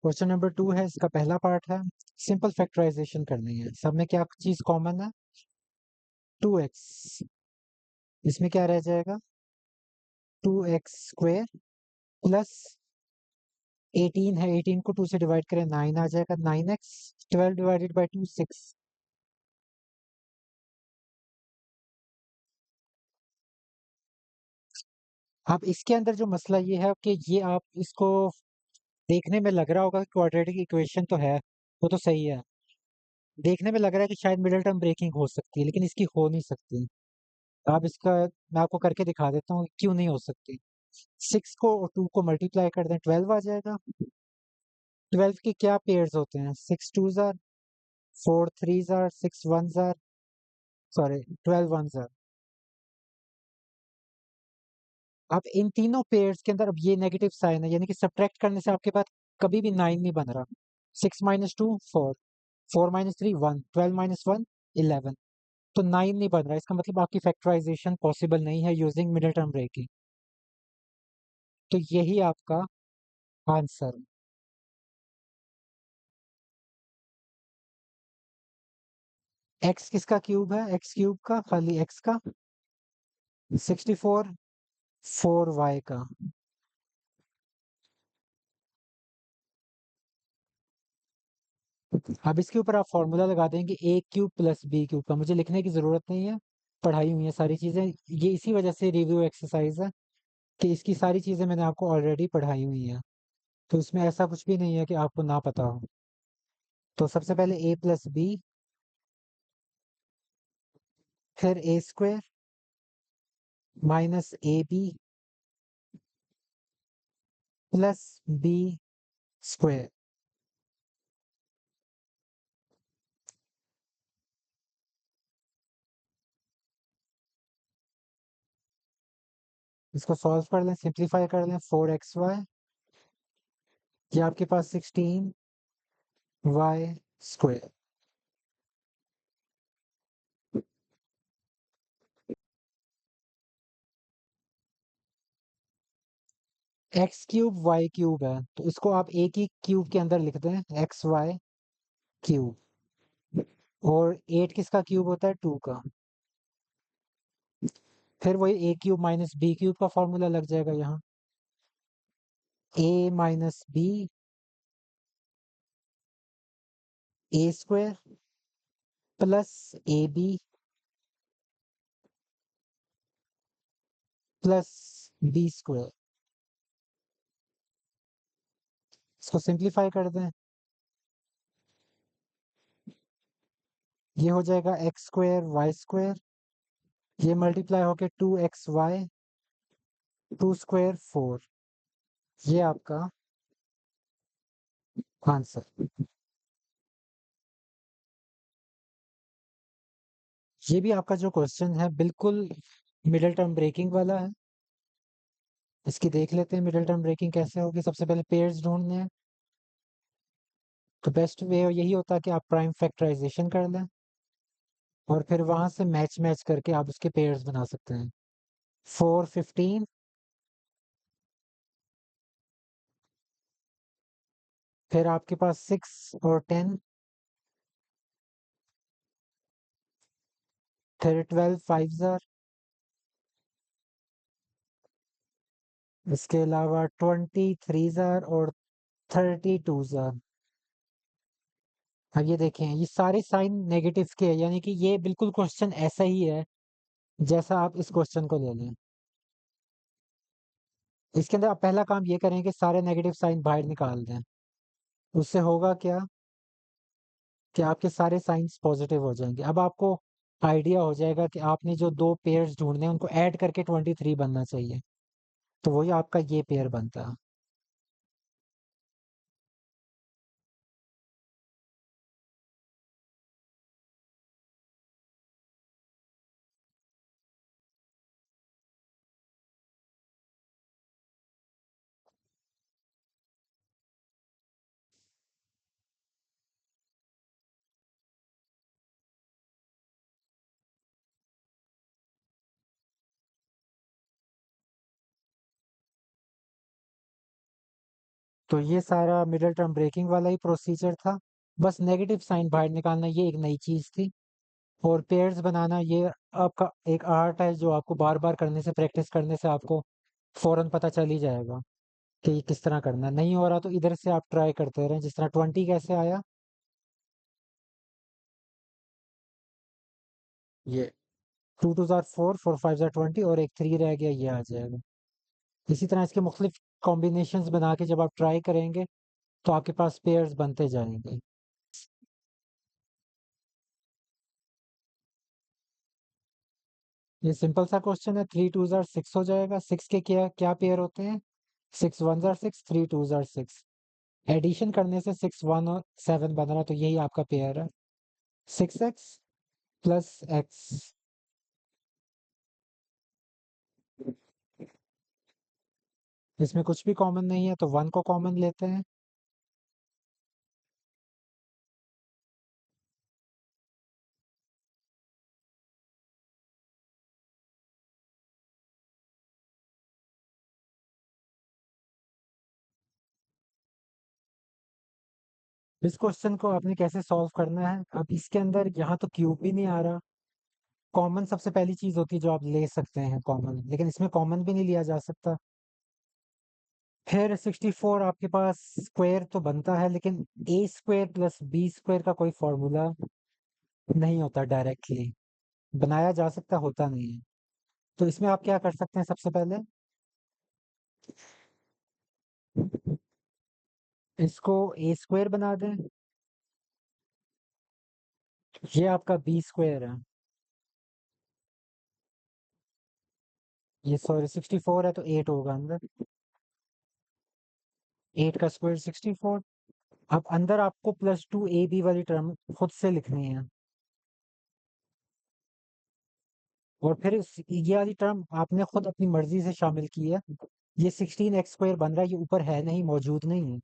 Question number 2 है, इसका पहला पार्ट है। सिंपल फैक्टराइजेशन करनी है। सब में क्या चीज कॉमन है? 2x। इसमें क्या रह जाएगा? 2x² प्लस 18 है, 18 को 2 से डिवाइड करें 9 आ जाएगा, 9x। 12 divided by 2 6। अब इसके अंदर जो मसला ये है कि ये आप इसको देखने में लग रहा होगा कि क्वाड्रेटिक इक्वेशन तो है, वो तो सही है। देखने में लग रहा है कि शायद मिडिल टर्म ब्रेकिंग हो सकती है, लेकिन इसकी हो नहीं सकती। आप इसका मैं आपको करके दिखा देता हूँ क्यों नहीं हो सकती। 6 को और 2 को मल्टीप्लाई कर दें, 12 आ जाएगा। 12 के क्या पेयर्स होते हैं? 6 2s are, 4 3s are, 6 1s are, sorry 12 1s are. अब इन तीनों पेयर्स के अंदर अब ये नेगेटिव साइन है, यानी कि सब्ट्रैक्ट करने से आपके पास कभी भी 9 नहीं बन रहा। 6 माइनस 2 4, 4 माइनस 3 1, 12 माइनस 1 11। तो 9 नहीं बन रहा, इसका मतलब आपकी फैक्टराइजेशन पॉसिबल नहीं है यूजिंग मिडिल टर्म ब्रेकिंग। तो यही आपका आंसर। एक्स किसका क्यूब है? एक्स क्यूब का, खाली एक्स का। 64 4y का। अब इसके ऊपर आप फॉर्मूला लगा देंगे ए क्यूब प्लस बी क्यूब का। मुझे लिखने की जरूरत नहीं है, पढ़ाई हुई है सारी चीजें। ये इसी वजह से रिव्यू एक्सरसाइज है कि इसकी सारी चीजें मैंने आपको ऑलरेडी पढ़ाई हुई है। तो इसमें ऐसा कुछ भी नहीं है कि आपको ना पता हो। तो सबसे पहले ए प्लस बी, फिर A square minus A B plus B square. इसको सॉल्व कर लें, सिंप्लीफाई कर लें। 4xy, ये आपके पास 16y square. X cube Y cube है, तो इसको आप एक ही क्यूब के अंदर लिख दें, एक्स वाई क्यूब। और 8 किसका क्यूब होता है? 2 का। फिर वही A cube minus B cube का फॉर्मूला लग जाएगा यहाँ। A minus B A square plus A B plus B square. इसको सिंप्लीफाई कर दें, ये हो जाएगा एक्स स्क्वायर वाई स्क्वायर, ये मल्टीप्लाई होके 2xy 2 स्क्वायर 4। ये आपका आंसर। ये भी आपका जो क्वेश्चन है बिल्कुल मिडिल टर्म ब्रेकिंग वाला है। इसकी देख लेते हैं मिडिल टर्म ब्रेकिंग कैसे होगी। सबसे पहले पेयर्स ढूंढने हैं, तो बेस्ट वे यही होता है कि आप प्राइम फैक्टराइजेशन कर लें और फिर वहां से मैच मैच करके आप उसके पेयर्स बना सकते हैं। 4 15, फिर आपके पास 6 और 10, फिर 12 5 जार, इसके अलावा 23 जार और 32 जार। अब ये देखें, ये सारे साइन नेगेटिव के हैं, यानी कि ये बिल्कुल क्वेश्चन ऐसा ही है जैसा आप इस क्वेश्चन को ले लें। इसके अंदर आप पहला काम ये करें कि सारे नेगेटिव साइन बाहर निकाल दें। उससे होगा क्या कि आपके सारे साइंस पॉजिटिव हो जाएंगे। अब आपको आइडिया हो जाएगा कि आपने जो दो पेयर्स ढूंढने हैं उनको ऐड करके 23 बनना चाहिए। तो वही आपका ये पेयर बनता है। तो ये सारा मिडिल टर्म ब्रेकिंग वाला ही प्रोसीजर था। बस नेगेटिव साइन बाहर निकालना ये एक नई चीज थी। और पेयर्स बनाना ये आपका एक आर्ट है जो आपको बार बार करने से, प्रैक्टिस करने से आपको फौरन पता चल ही जाएगा कि ये किस तरह करना है। नहीं हो रहा तो इधर से आप ट्राई करते रहें। जिस तरह 20 कैसे आया, ये 2 2 जार 4, 4 5 जार 20 और एक 3 रह गया, ये आ जाएगा। इसी तरह इसके मुख्तलिफ कॉम्बिनेशंस बना के जब आप ट्राई करेंगे तो आपके पास पेयर्स बनते जाएंगे। ये सिंपल सा क्वेश्चन है। 3 2 जार 6 हो जाएगा। 6 के क्या क्या पेयर होते हैं? 6 1 जार 6, 3 2 जार 6। एडिशन करने से 6 1 और 7 बन रहा है, तो यही आपका पेयर है। 6x plus x. इसमें कुछ भी कॉमन नहीं है तो 1 को कॉमन लेते हैं। इस क्वेश्चन को आपने कैसे सॉल्व करना है? अब इसके अंदर यहाँ तो क्यूब भी नहीं आ रहा। कॉमन सबसे पहली चीज होती है जो आप ले सकते हैं कॉमन, लेकिन इसमें कॉमन भी नहीं लिया जा सकता। फिर 64 आपके पास स्क्वायर तो बनता है, लेकिन ए स्क्वायर प्लस बी स्क्वायर का कोई फॉर्मूला नहीं होता डायरेक्टली। बनाया जा सकता, होता नहीं है। तो इसमें आप क्या कर सकते हैं? सबसे पहले इसको ए स्क्वायर बना दें। ये आपका बी स्क्वायर है। ये सॉरी 64 है तो 8 होगा अंदर। 8 का स्क्वायर 64। अब अंदर आपको +2ab वाली टर्म खुद से लिखनी है। और फिर ये वाली टर्म आपने खुद अपनी मर्जी से शामिल की है। ये 16x स्क्वायर बन रहा है, ये ऊपर है नहीं, मौजूद नहीं है।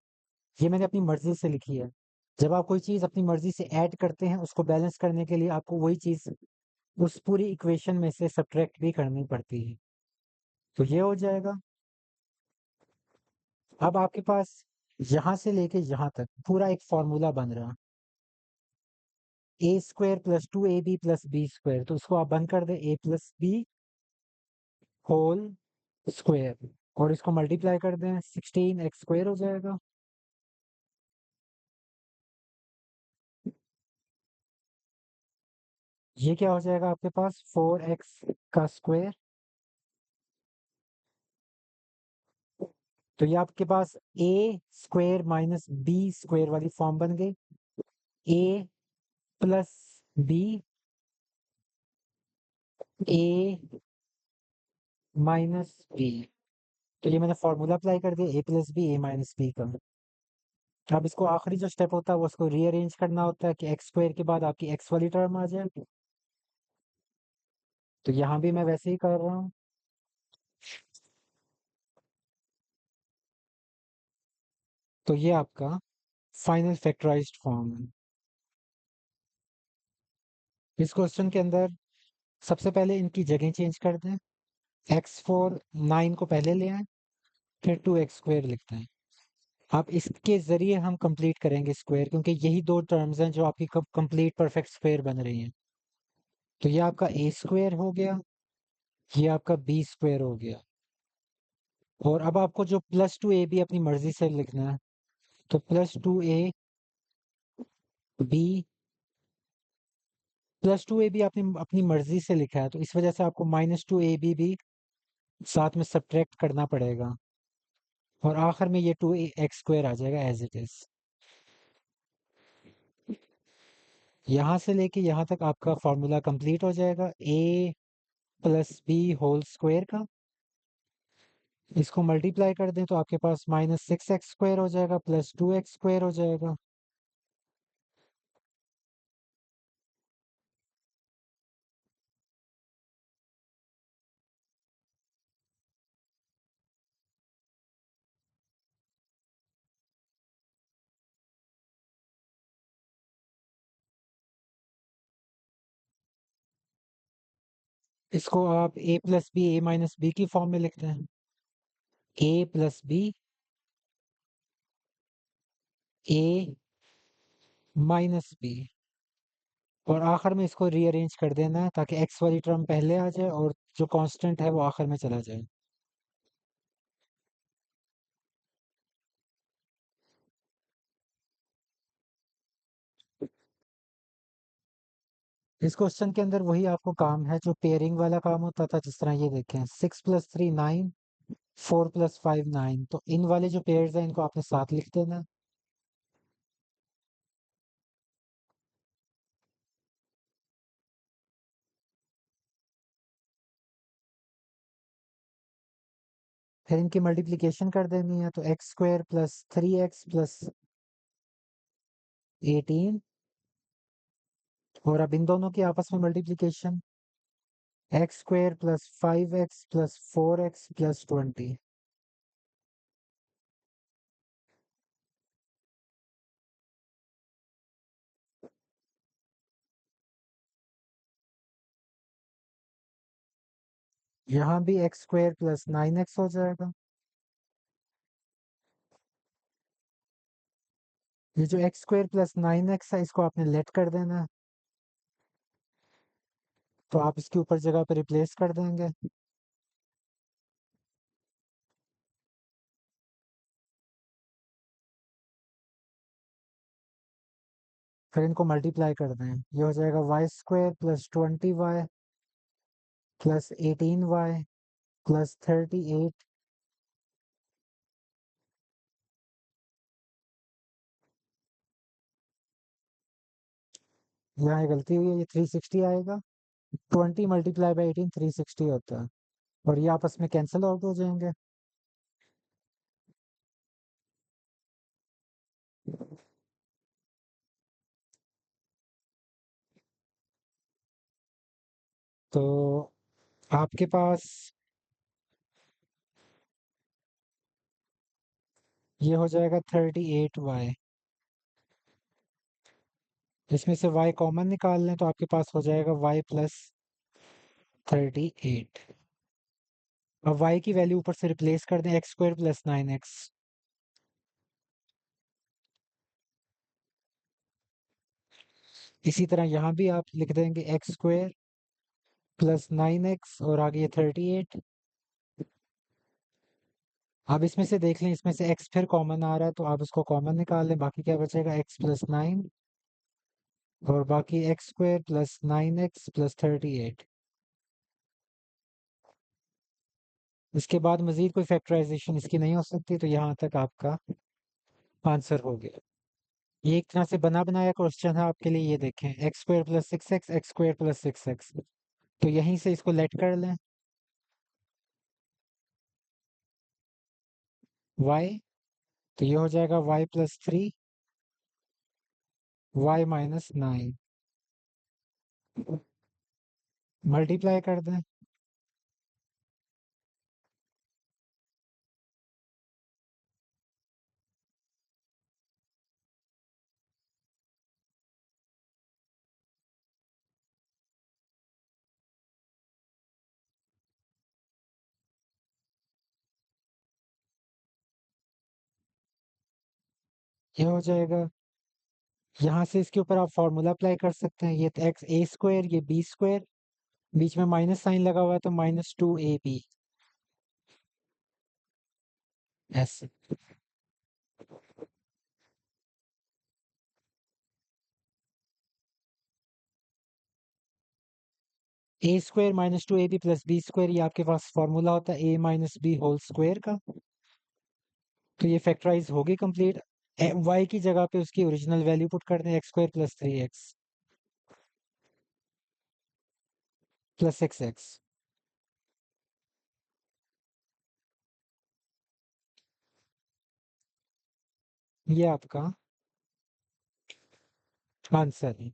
ये मैंने अपनी मर्जी से लिखी है। जब आप कोई चीज अपनी मर्जी से ऐड करते हैं, उसको बैलेंस करने के लिए आपको वही चीज उस पूरी इक्वेशन में से सब्ट्रैक्ट भी करनी पड़ती है। तो ये हो जाएगा। अब आपके पास यहां से लेके यहां तक पूरा एक फॉर्मूला बन रहा। A square +2ab plus B square, तो उसको आप बंद कर दे, a plus B whole square. और इसको मल्टीप्लाई कर दें, 16x स्क्वायर हो जाएगा। ये क्या हो जाएगा आपके पास? 4x का स्क्वायर। तो ये आपके पास ए स्क्वायर माइनस बी स्क्वायर वाली फॉर्म बन गई। ए plus b, a minus B. तो ये मैंने फॉर्मूला अप्लाई कर दिया, ए plus b, a minus B का। अब इसको आखिरी जो स्टेप होता है वो उसको रीअरेंज करना होता है कि एक्स स्क्वायर के बाद आपकी एक्स वाली टर्म आ जाए। तो यहाँ भी मैं वैसे ही कर रहा हूँ। तो ये आपका फाइनल फैक्टराइज्ड फॉर्म है। इस क्वेश्चन के अंदर सबसे पहले इनकी जगह चेंज कर दें। x4 9 को पहले ले आए, फिर 2x स्क्वायर लिखते हैं। अब इसके जरिए हम कंप्लीट करेंगे स्क्वायर, क्योंकि यही दो टर्म्स हैं जो आपकी कंप्लीट परफेक्ट स्क्वायर बन रही हैं। तो ये आपका ए स्क्वायर हो गया, ये आपका बी स्क्वायर हो गया। और अब आपको जो +2ab भी अपनी मर्जी से लिखना है। तो +2ab, +2ab आपने अपनी मर्जी से लिखा है, तो इस वजह से आपको -2ab भी साथ में सब्ट्रैक्ट करना पड़ेगा। और आखिर में ये 2x स्क्वायर आ जाएगा एज इट इज। यहाँ से लेके यहाँ तक आपका फॉर्मूला कंप्लीट हो जाएगा, a plus B whole square का। इसको मल्टीप्लाई कर दें तो आपके पास -6x स्क्वायर हो जाएगा प्लस 2x स्क्वायर हो जाएगा। इसको आप a plus b, a minus b की फॉर्म में लिखते हैं। a plus b a minus b, और आखिर में इसको रीअरेंज कर देना है ताकि एक्स वाली टर्म पहले आ जाए और जो कांस्टेंट है वो आखिर में चला जाए। इस क्वेश्चन के अंदर वही आपको काम है जो पेयरिंग वाला काम होता था, जिस तरह ये देखें 6 + 3 9, 4 + 5 9, तो इन वाले जो पेयर्स हैं इनको आपने साथ लिख देना है। फिर इनकी मल्टीप्लिकेशन कर देनी है, तो x² + 3x + 18, और अब इन दोनों की आपस में मल्टीप्लिकेशन x² + 5x + 4x + 20। यहाँ भी x² + 9x हो जाएगा। ये जो x² + 9x है इसको आपने लेट कर देना है, तो आप इसके ऊपर जगह पे रिप्लेस कर देंगे। फिर इनको मल्टीप्लाई कर दें, ये हो जाएगा y² + 20y +18y +38। यहाँ ये गलती हुई है, ये 360 आएगा। 20 × 18 360 होता है, और ये आपस में कैंसिल आउट हो जाएंगे। तो आपके पास ये हो जाएगा 38y। इसमें से y कॉमन निकाल लें तो आपके पास हो जाएगा y + 38। अब y की वैल्यू ऊपर से रिप्लेस कर दें, x² + 9x। इसी तरह यहाँ भी आप लिख देंगे x² + 9x और आगे ये 38। अब इसमें से देख लें, इसमें से x फिर कॉमन आ रहा है तो आप इसको कॉमन निकाल लें, बाकी क्या बचेगा x + 9 और बाकी x² + 9x + 38। इसके बाद मजीद कोई फैक्टराइजेशन इसकी नहीं हो सकती, तो यहाँ तक आपका आंसर हो गया। ये एक तरह से बना बनाया क्वेश्चन है आपके लिए। ये देखें x² + 6x x² + 6x, तो यहीं से इसको लेट कर लें y, तो ये हो जाएगा y + 3 y - 9। मल्टीप्लाई कर दें, ये हो जाएगा। यहाँ से इसके ऊपर आप फॉर्मूला अप्लाई कर सकते हैं, ये तो x a², ये b², बीच में माइनस साइन लगा हुआ है तो -2ab ऐसे। a² -2ab + b², ये आपके पास फॉर्मूला होता है a - b² का। तो ये फैक्टराइज होगी कंप्लीट। y की जगह पे उसकी ओरिजिनल वैल्यू पुट कर दें, x² + 3x + 6x। ये आपका आंसर है।